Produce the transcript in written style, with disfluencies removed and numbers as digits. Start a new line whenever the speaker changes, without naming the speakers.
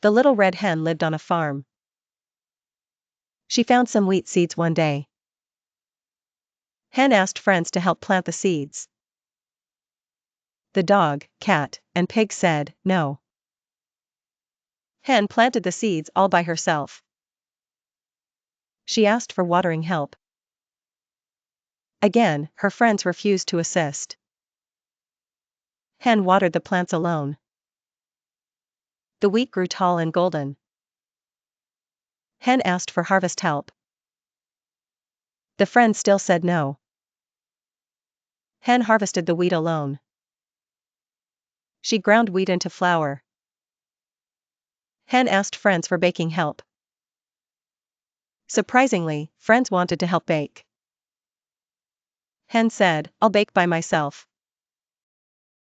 The little red hen lived on a farm. She found some wheat seeds one day. Hen asked friends to help plant the seeds. The dog, cat, and pig said, no. Hen planted the seeds all by herself. She asked for watering help. Again, her friends refused to assist. Hen watered the plants alone. The wheat grew tall and golden. Hen asked for harvest help. The friends still said no. Hen harvested the wheat alone. She ground wheat into flour. Hen asked friends for baking help. Surprisingly, friends wanted to help bake. Hen said, I'll bake by myself.